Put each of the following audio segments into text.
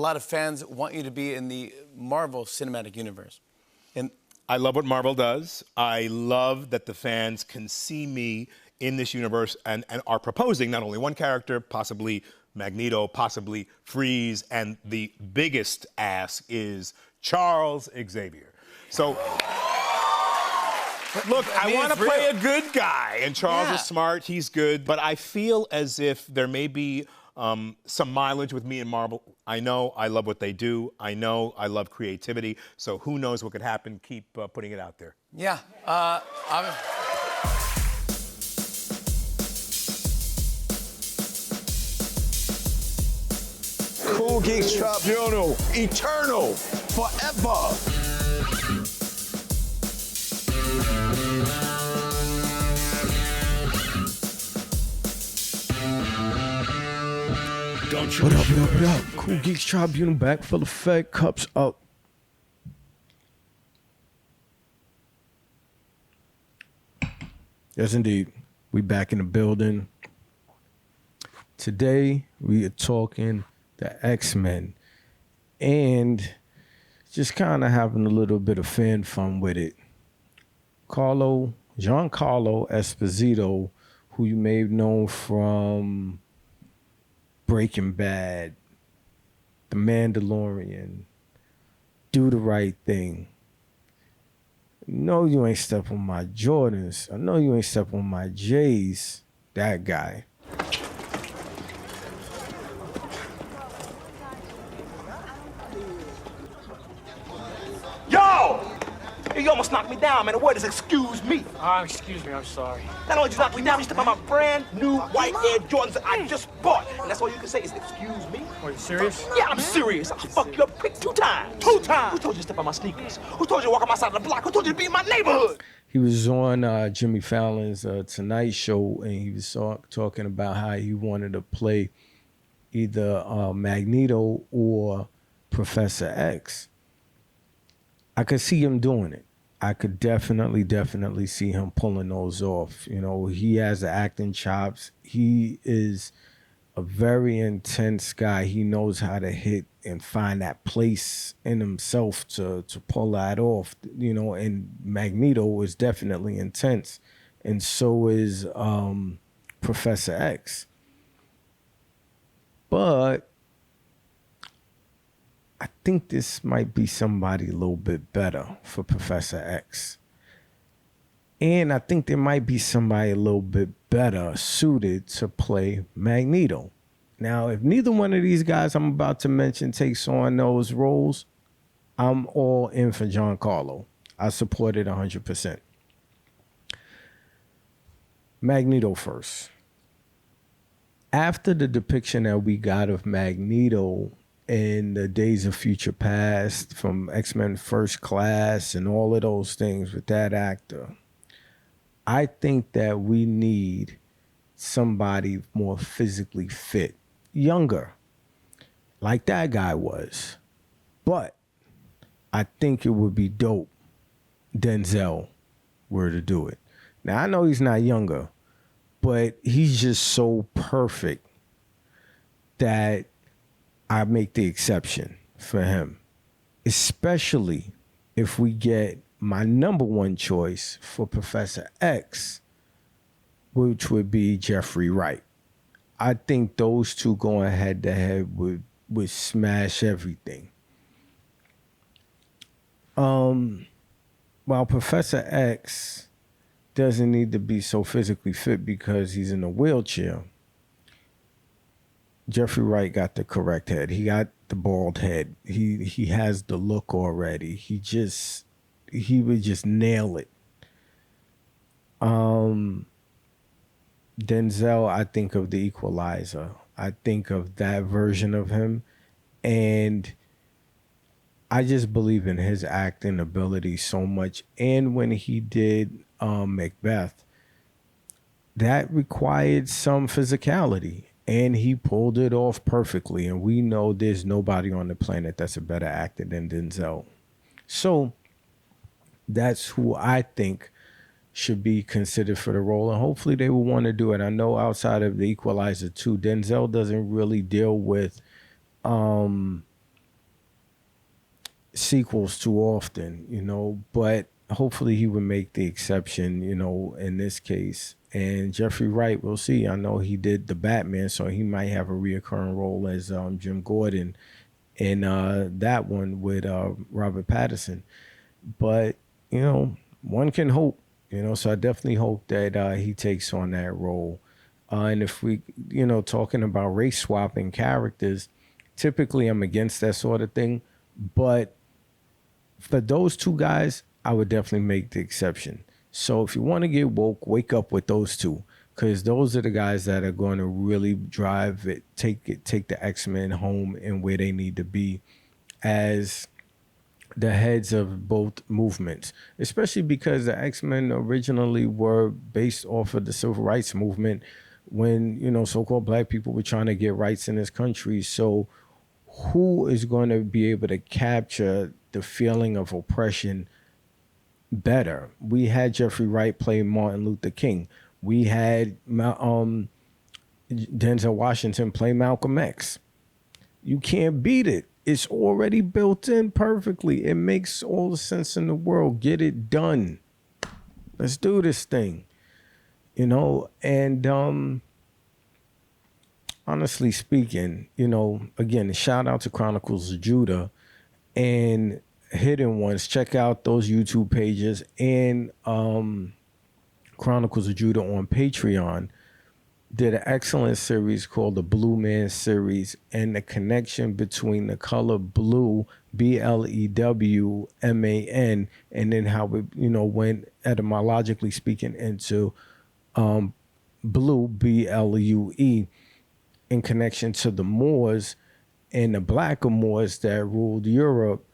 lot of fans want you to be in the Marvel Cinematic Universe. And I love what Marvel does. I love that the fans can see me in this universe and are proposing not only one character, possibly Magneto, possibly Freeze, and the biggest ask is Charles Xavier. So, look, I want to play a good guy, and Charles is smart, he's good, but I feel as if there may be some mileage with me and Marvel. I know I love what they do. I know I love creativity, so who knows what could happen. Keep putting it out there. Yeah, Cool Geeks Tribunal, eternal, forever. What up, what up, what up? Cool Geeks Tribunal back, full effect, cups up. Yes, indeed. We back in the building. Today, we are talking the X-Men and just kind of having a little bit of fan fun with it. Giancarlo Esposito, who you may have known from Breaking Bad, The Mandalorian, Do the Right Thing. No, you ain't step on my Jordans. I know you ain't step on my J's. That guy. Yo! You almost knocked me down, man. The word is excuse me. Excuse me, I'm sorry. Not only did you knock me down, you stepped on my brand new white Air Jordans that I just bought. And that's all you can say is excuse me. Are you serious? Yeah, I'm serious. I'll fuck you up quick 2 times. 2 times? Who told you to step on my sneakers? Who told you to walk on my side of the block? Who told you to be in my neighborhood? He was on Jimmy Fallon's Tonight Show, and he was talking about how he wanted to play either Magneto or Professor X. I could see him doing it. I could definitely see him pulling those off. You know, he has the acting chops. He is a very intense guy. He knows how to hit and find that place in himself to pull that off. You know, and Magneto is definitely intense. And so is Professor X. But I think this might be somebody a little bit better for Professor X. And I think there might be somebody a little bit better suited to play Magneto. Now, if neither one of these guys I'm about to mention takes on those roles, I'm all in for Giancarlo. I support it 100%. Magneto first. After the depiction that we got of Magneto in the Days of Future Past, from X-Men First Class and all of those things with that actor, I think that we need somebody more physically fit, younger, like that guy was. But I think it would be dope Denzel were to do it. Now, I know he's not younger, but he's just so perfect that I make the exception for him, especially if we get my number one choice for Professor X, which would be Jeffrey Wright. I think those two going head to head would smash everything. While Professor X doesn't need to be so physically fit because he's in a wheelchair, Jeffrey Wright got the correct head. He got the bald head. He has the look already. He would just nail it. Denzel, I think of The Equalizer. I think of that version of him, and I just believe in his acting ability so much. And when he did Macbeth, that required some physicality. And he pulled it off perfectly. And we know there's nobody on the planet that's a better actor than Denzel. So that's who I think should be considered for the role. And hopefully they will want to do it. I know outside of The Equalizer 2, Denzel doesn't really deal with sequels too often, but hopefully he would make the exception, in this case. And Jeffrey Wright, we'll see. I know he did the Batman, so he might have a reoccurring role as Jim Gordon in that one with Robert Pattinson. But, one can hope, so I definitely hope that he takes on that role. And if we, talking about race swapping characters, typically I'm against that sort of thing. But for those two guys, I would definitely make the exception. So if you want to get woke, wake up with those two, because those are the guys that are going to really drive it, take the X-Men home and where they need to be as the heads of both movements, especially because the X-Men originally were based off of the civil rights movement when, so-called black people were trying to get rights in this country. So who is going to be able to capture the feeling of oppression better? We had Jeffrey Wright play Martin Luther King. We had Denzel Washington play Malcolm X. You can't beat it. It's already built in perfectly. It makes all the sense in the world. Get it done. Let's do this thing. And honestly speaking, again, shout out to Chronicles of Judah and Hidden Ones. Check out those YouTube pages and Chronicles of Judah on Patreon. Did an excellent series called the Blue Man series, and the connection between the color blue, BLEWMAN, and then how it, went etymologically speaking into blue, BLUE, in connection to the Moors and the black Moors that ruled Europe,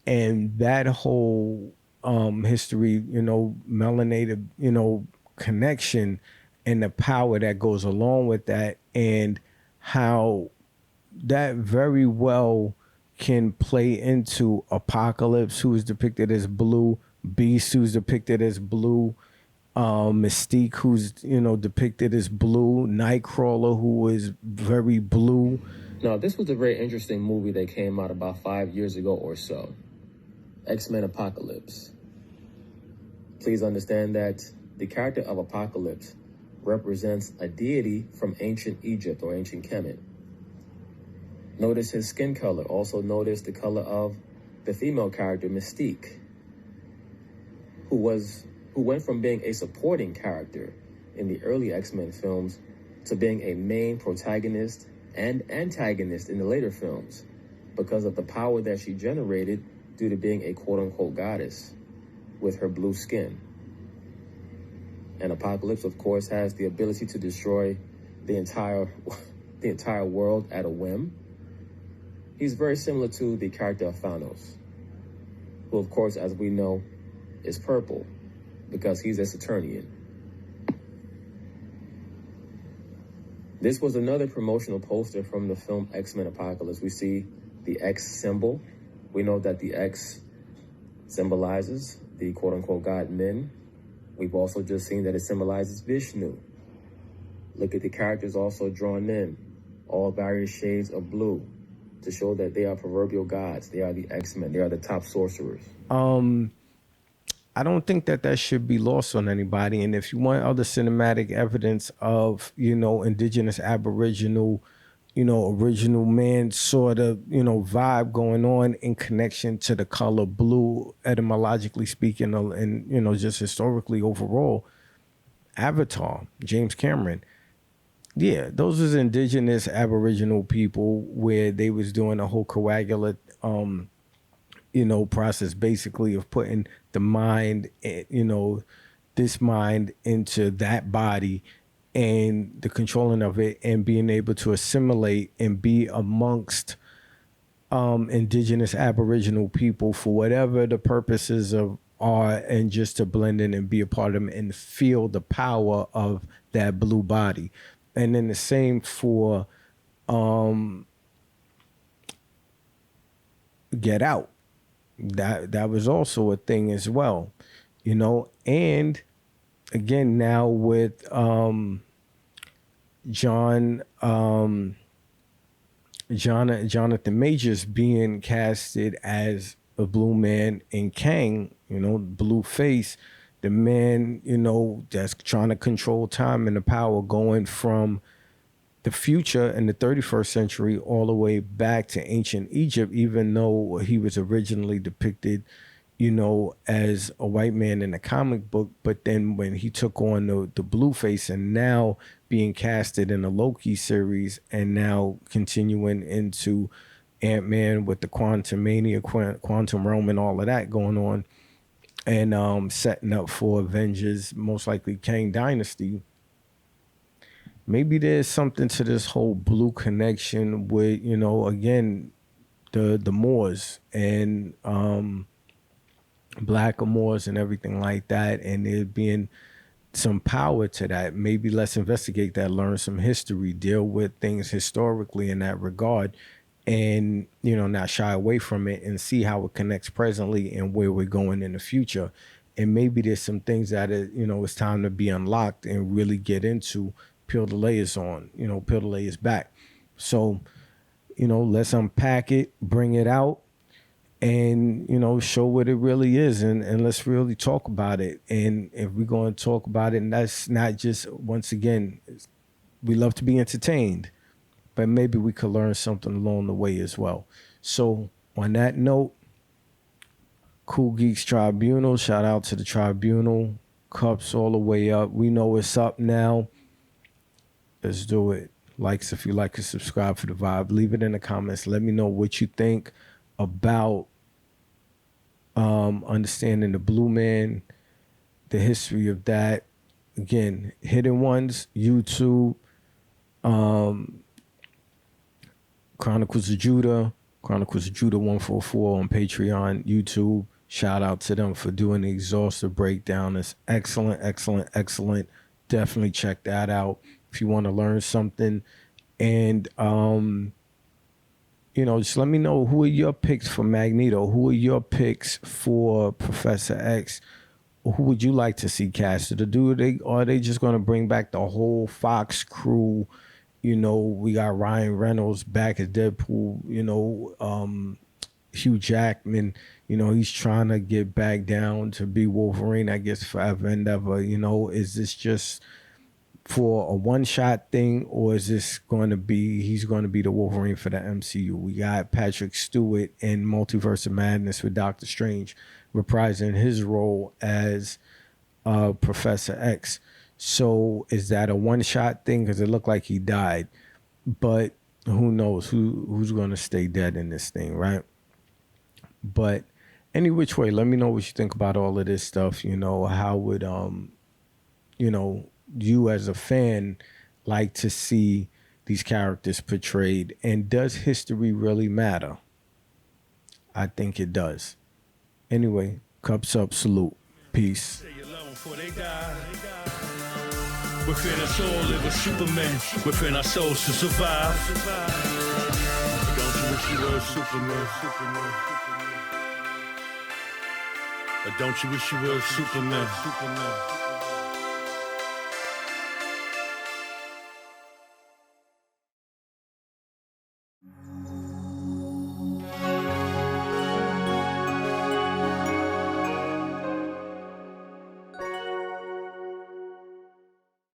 and that whole history, melanated, connection, and the power that goes along with that, and how that very well can play into Apocalypse, who is depicted as blue, Beast, who's depicted as blue, Mystique, who's depicted as blue, Nightcrawler, who is very blue. Now, this was a very interesting movie that came out about 5 years ago or so. X-Men Apocalypse. Please understand that the character of Apocalypse represents a deity from ancient Egypt or ancient Kemet. Notice his skin color. Also notice the color of the female character, Mystique, who went from being a supporting character in the early X-Men films to being a main protagonist and antagonist in the later films because of the power that she generated due to being a quote-unquote goddess with her blue skin. And Apocalypse, of course, has the ability to destroy the entire world at a whim. He's very similar to the character of Thanos, who, of course, as we know, is purple because he's a Saturnian. This was another promotional poster from the film X-Men Apocalypse. We see the X symbol. We know that the X symbolizes the quote-unquote god men. We've also just seen that it symbolizes Vishnu. Look at the characters also drawn in, all various shades of blue, to show that they are proverbial gods. They are the X-Men. They are the top sorcerers. I don't think that should be lost on anybody. And if you want other cinematic evidence of, indigenous, aboriginal, original man sort of, vibe going on in connection to the color blue, etymologically speaking, and, just historically overall, Avatar, James Cameron. Yeah, those was indigenous aboriginal people where they was doing a whole coagulate, process basically of putting the mind, this mind into that body and the controlling of it and being able to assimilate and be amongst indigenous aboriginal people for whatever the purposes are, and just to blend in and be a part of them and feel the power of that blue body. And then the same for Get Out. That was also a thing as well, and again now with Jonathan Majors being casted as a blue man, and Kang, blue face, the man, that's trying to control time and the power, going from the future in the 31st century all the way back to ancient Egypt, even though he was originally depicted, as a white man in a comic book. But then when he took on the blue face, and now being casted in the Loki series, and now continuing into Ant-Man with the Quantum Mania, Quantum Realm, and all of that going on, and setting up for Avengers, most likely Kang Dynasty. Maybe there's something to this whole blue connection with, again, the Moors and Black Moors and everything like that, and there being some power to that. Maybe let's investigate that, learn some history, deal with things historically in that regard, and not shy away from it, and see how it connects presently and where we're going in the future. And maybe there's some things that it's time to be unlocked and really get into, peel the layers on, peel the layers back. So let's unpack it, bring it out, and show what it really is, and let's really talk about it. And if we're going to talk about it, and that's not just, once again, we love to be entertained, but maybe we could learn something along the way as well. So on that note, Cool Geeks Tribunal, shout out to the Tribunal, cups all the way up. We know it's up now. Let's do it. Likes if you like it, subscribe for the vibe. Leave it in the comments. Let me know what you think about understanding the Blue Man, the history of that. Again, Hidden Ones, YouTube, Chronicles of Judah 144 on Patreon, YouTube. Shout out to them for doing the exhaustive breakdown. It's excellent, excellent, excellent. Definitely check that out if you want to learn something. And just let me know, who are your picks for Magneto? Who are your picks for Professor X? Who would you like to see casted? Or are they just going to bring back the whole Fox crew? We got Ryan Reynolds back as Deadpool. Hugh Jackman, he's trying to get back down to be Wolverine, I guess, forever and ever. Is this just for a one-shot thing, or is this going to be, he's going to be the Wolverine for the MCU? We got Patrick Stewart in Multiverse of Madness with Doctor Strange reprising his role as Professor X. So is that a one-shot thing? Because it looked like he died. But who knows who's going to stay dead in this thing, right? But any which way, let me know what you think about all of this stuff. How would, you as a fan like to see these characters portrayed? And does history really matter? I think it does. Anyway, cups up, salute. Peace. Within us all live a Superman, within our souls to survive. Don't you wish you were Superman? Or don't you wish you were Superman?